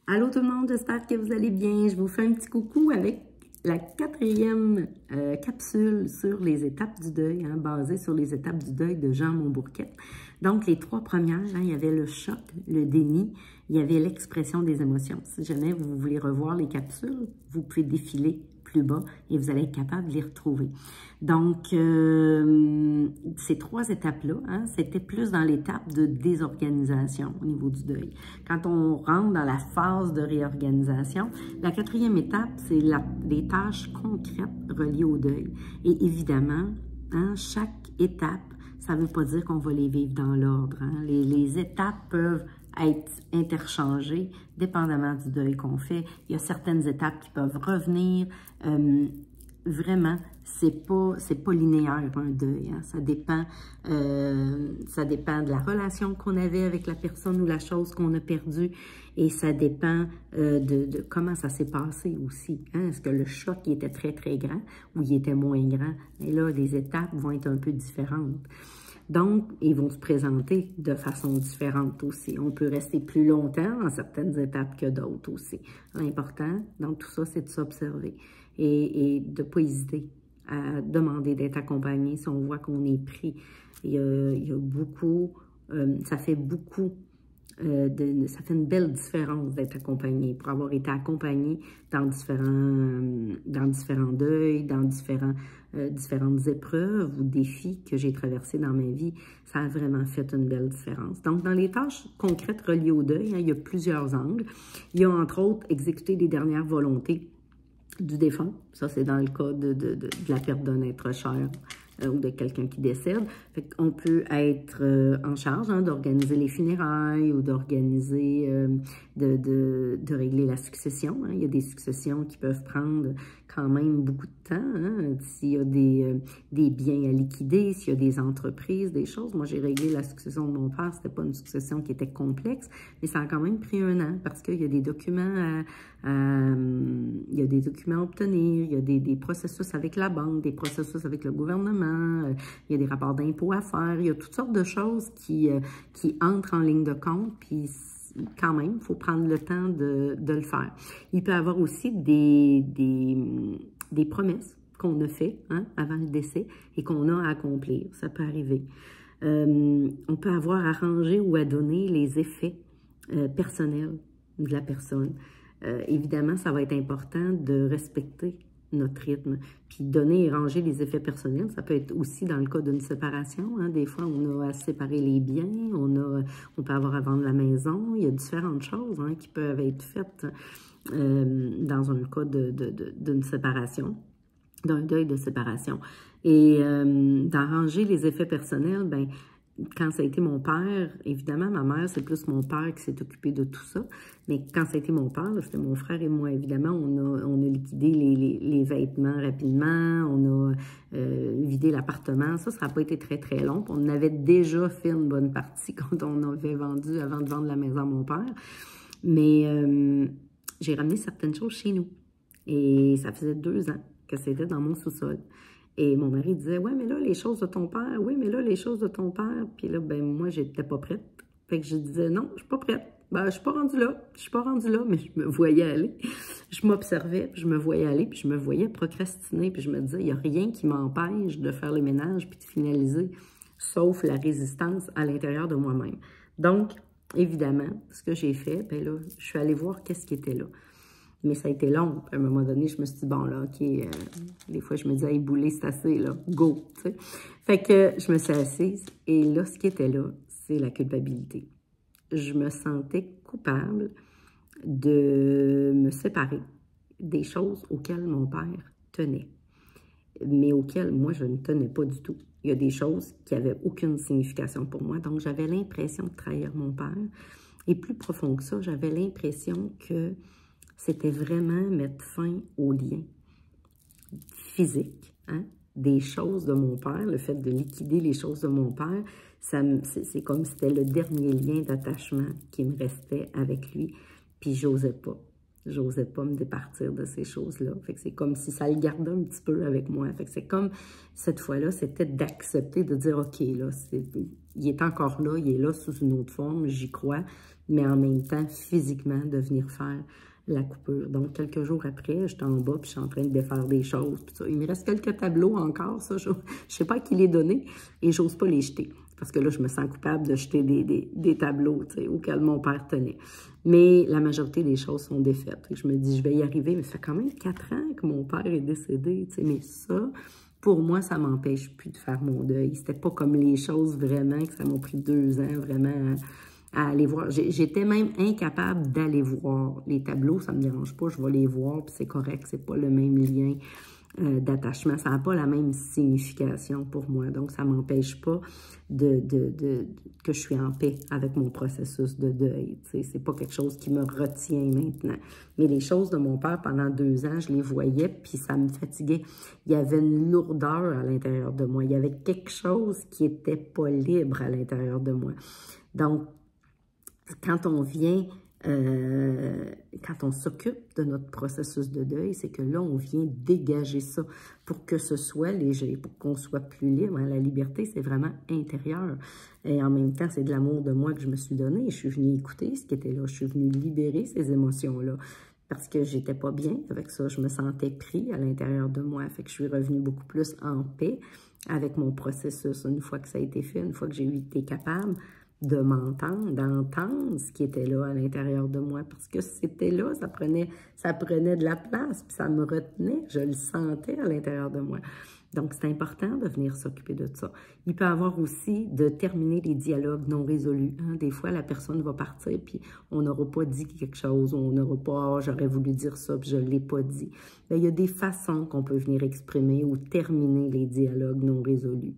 Allô tout le monde, j'espère que vous allez bien. Je vous fais un petit coucou avec la quatrième capsule sur les étapes du deuil, basée sur les étapes du deuil de Jean Montbourquette. Donc, les trois premières, il y avait le choc, le déni, il y avait l'expression des émotions. Si jamais vous voulez revoir les capsules, vous pouvez défiler plus bas et vous allez être capable de les retrouver. Donc, ces trois étapes-là, c'était plus dans l'étape de désorganisation au niveau du deuil. Quand on rentre dans la phase de réorganisation, la quatrième étape, c'est les tâches concrètes reliées au deuil. Et évidemment, chaque étape, ça ne veut pas dire qu'on va les vivre dans l'ordre. Les étapes peuvent être interchangées dépendamment du deuil qu'on fait. Il y a certaines étapes qui peuvent revenir. Vraiment, c'est pas linéaire un deuil. Ça dépend de la relation qu'on avait avec la personne ou la chose qu'on a perdue et ça dépend de comment ça s'est passé aussi. Est-ce que le choc il était très, très grand ou il était moins grand? Et là, les étapes vont être un peu différentes. Donc, ils vont se présenter de façon différente aussi. On peut rester plus longtemps dans certaines étapes que d'autres aussi. L'important dans tout ça, c'est de s'observer et de ne pas hésiter à demander d'être accompagné si on voit qu'on est pris. Il y a beaucoup, ça fait beaucoup, ça fait une belle différence d'être accompagné, pour avoir été accompagné dans différents deuils, dans différentes épreuves ou défis que j'ai traversés dans ma vie, ça a vraiment fait une belle différence. Donc, dans les tâches concrètes reliées au deuil, il y a plusieurs angles. Il y a entre autres exécuter les dernières volontés du défunt. Ça, c'est dans le cas de la perte d'un être cher ou de quelqu'un qui décède. On peut être en charge d'organiser les funérailles ou d'organiser, de régler la succession. Il y a des successions qui peuvent prendre quand même beaucoup de temps. S'il y a des biens à liquider, s'il y a des entreprises, des choses. Moi, j'ai réglé la succession de mon père. C'était pas une succession qui était complexe, mais ça a quand même pris 1 an parce qu'il y a des documents il y a des documents à obtenir, il y a des processus avec la banque, des processus avec le gouvernement, il y a des rapports d'impôts à faire, il y a toutes sortes de choses qui entrent en ligne de compte, puis quand même, il faut prendre le temps de le faire. Il peut y avoir aussi des promesses qu'on a fait avant le décès et qu'on a à accomplir. Ça peut arriver. On peut avoir à ranger ou à donner les effets personnels de la personne. Évidemment, ça va être important de respecter notre rythme. Puis donner et ranger les effets personnels, ça peut être aussi dans le cas d'une séparation. Des fois, on a à séparer les biens, on peut avoir à vendre la maison. Il y a différentes choses qui peuvent être faites dans un cas d'une séparation, d'un deuil de séparation. Et d'arranger les effets personnels, ben quand ça a été mon père, évidemment, ma mère, c'est plus mon père qui s'est occupé de tout ça. Mais quand ça a été mon père, c'était mon frère et moi, évidemment, on a liquidé les vêtements rapidement, on a vidé l'appartement. Ça n'a pas été très, très long. On avait déjà fait une bonne partie quand on avait vendu, avant de vendre la maison à mon père. Mais j'ai ramené certaines choses chez nous. Et ça faisait 2 ans que c'était dans mon sous-sol. Et mon mari disait, ouais, mais là, les choses de ton père, oui, mais là, les choses de ton père. Puis là, ben moi, j'étais pas prête. Fait que je disais, non, je suis pas prête. Ben, je suis pas rendue là. Je suis pas rendue là, mais je me voyais aller. Je m'observais, puis je me voyais aller, puis je me voyais procrastiner. Puis je me disais, il n'y a rien qui m'empêche de faire le ménage puis de finaliser, sauf la résistance à l'intérieur de moi-même. Donc, évidemment, ce que j'ai fait, ben là, je suis allée voir qu'est-ce qui était là. Mais ça a été long. À un moment donné, je me suis dit, bon, là, OK, des fois, je me disais, hey, bouler, c'est assez, là, go, tu sais. Fait que je me suis assise, et là, ce qui était là, c'est la culpabilité. Je me sentais coupable de me séparer des choses auxquelles mon père tenait, mais auxquelles, moi, je ne tenais pas du tout. Il y a des choses qui n'avaient aucune signification pour moi, donc j'avais l'impression de trahir mon père. Et plus profond que ça, j'avais l'impression que c'était vraiment mettre fin aux liens physiques, des choses de mon père, le fait de liquider les choses de mon père, c'est comme si c'était le dernier lien d'attachement qui me restait avec lui, puis j'osais pas me départir de ces choses-là. Fait que c'est comme si ça le gardait un petit peu avec moi. Fait que c'est comme, cette fois-là, c'était d'accepter, de dire, OK, là, il est encore là, il est là sous une autre forme, j'y crois, mais en même temps, physiquement, de venir faire la coupure. Donc, quelques jours après, j'étais en bas, puis je suis en train de défaire des choses. Puis ça. Il me reste quelques tableaux encore, ça, je ne sais pas à qui les donner, et j'ose pas les jeter. Parce que là, je me sens coupable de jeter des tableaux, tu sais, auxquels mon père tenait. Mais la majorité des choses sont défaites. Et je me dis, je vais y arriver, mais ça fait quand même 4 ans que mon père est décédé, tu sais, mais ça, pour moi, ça m'empêche plus de faire mon deuil. C'était pas comme les choses vraiment, que ça m'a pris 2 ans, vraiment, à aller voir. J'étais même incapable d'aller voir les tableaux, ça me dérange pas, je vais les voir, puis c'est correct, c'est pas le même lien d'attachement, ça n'a pas la même signification pour moi, donc ça ne m'empêche pas que je suis en paix avec mon processus de deuil, c'est pas quelque chose qui me retient maintenant, mais les choses de mon père pendant 2 ans, je les voyais, puis ça me fatiguait, il y avait une lourdeur à l'intérieur de moi, il y avait quelque chose qui n'était pas libre à l'intérieur de moi, donc quand on vient, quand on s'occupe de notre processus de deuil, c'est que là, on vient dégager ça pour que ce soit léger, pour qu'on soit plus libre. La liberté, c'est vraiment intérieur. Et en même temps, c'est de l'amour de moi que je me suis donné. Je suis venue écouter ce qui était là. Je suis venue libérer ces émotions-là parce que j'étais pas bien avec ça. Je me sentais pris à l'intérieur de moi. Fait que je suis revenue beaucoup plus en paix avec mon processus. Une fois que ça a été fait, une fois que j'ai été capable de m'entendre, d'entendre ce qui était là à l'intérieur de moi, parce que c'était là, ça prenait de la place, puis ça me retenait, je le sentais à l'intérieur de moi. Donc, c'est important de venir s'occuper de ça. Il peut y avoir aussi de terminer les dialogues non résolus. Hein? Des fois, la personne va partir, puis on n'aura pas dit quelque chose, on n'aura pas, j'aurais voulu dire ça, puis je ne l'ai pas dit. Bien, il y a des façons qu'on peut venir exprimer ou terminer les dialogues non résolus.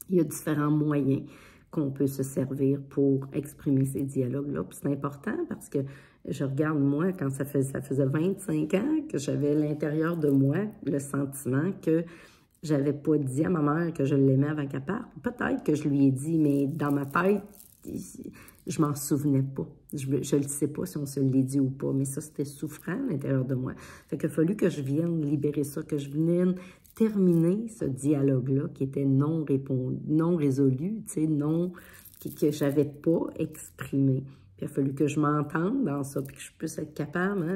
Il y a différents moyens qu'on peut se servir pour exprimer ces dialogues-là. Puis c'est important parce que je regarde, moi, quand ça faisait 25 ans que j'avais à l'intérieur de moi le sentiment que j'avais pas dit à ma mère que je l'aimais avant qu'elle parte. Peut-être que je lui ai dit, mais dans ma tête, je m'en souvenais pas. Je ne sais pas si on se l'est dit ou pas, mais ça, c'était souffrant à l'intérieur de moi. Fait qu'il a fallu que je vienne libérer ça, que je vienne terminer ce dialogue-là qui était non résolu, tu sais, que je n'avais pas exprimé. Puis il a fallu que je m'entende dans ça, puis que je puisse être capable, hein,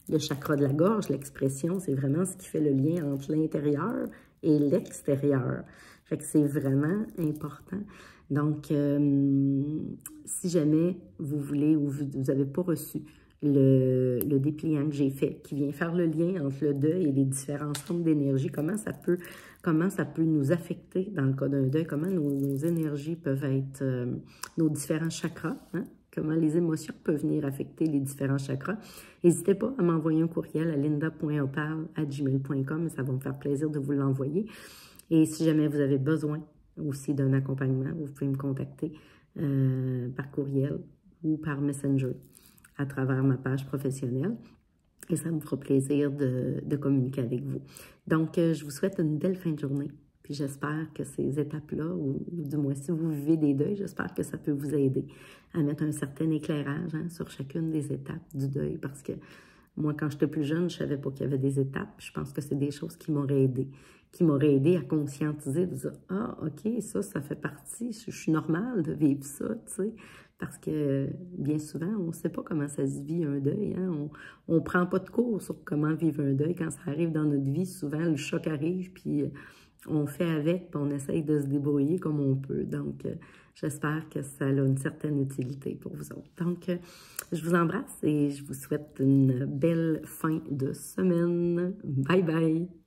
le chakra de la gorge, l'expression, c'est vraiment ce qui fait le lien entre l'intérieur et l'extérieur. Fait que c'est vraiment important. Donc, si jamais vous voulez ou vous n'avez pas reçu le dépliant que j'ai fait, qui vient faire le lien entre le deuil et les différentes formes d'énergie, comment ça peut nous affecter dans le cas d'un deuil, comment nos énergies peuvent être, nos différents chakras, hein? Comment les émotions peuvent venir affecter les différents chakras. N'hésitez pas à m'envoyer un courriel à linda.opal@gmail.com, ça va me faire plaisir de vous l'envoyer. Et si jamais vous avez besoin aussi d'un accompagnement, vous pouvez me contacter par courriel ou par Messenger à travers ma page professionnelle. Et ça me fera plaisir de communiquer avec vous. Donc, je vous souhaite une belle fin de journée. Puis j'espère que ces étapes-là, ou du moins si vous vivez des deuils, j'espère que ça peut vous aider à mettre un certain éclairage hein, sur chacune des étapes du deuil. Parce que moi, quand j'étais plus jeune, je ne savais pas qu'il y avait des étapes. Je pense que c'est des choses qui m'auraient aidé à conscientiser, de dire « Ah, OK, ça fait partie, je suis normale de vivre ça, tu sais. » Parce que bien souvent, on ne sait pas comment ça se vit un deuil. Hein? On ne prend pas de cours sur comment vivre un deuil. Quand ça arrive dans notre vie, souvent, le choc arrive, puis on fait avec, puis on essaye de se débrouiller comme on peut. Donc, j'espère que ça a une certaine utilité pour vous autres. Donc, je vous embrasse et je vous souhaite une belle fin de semaine. Bye bye!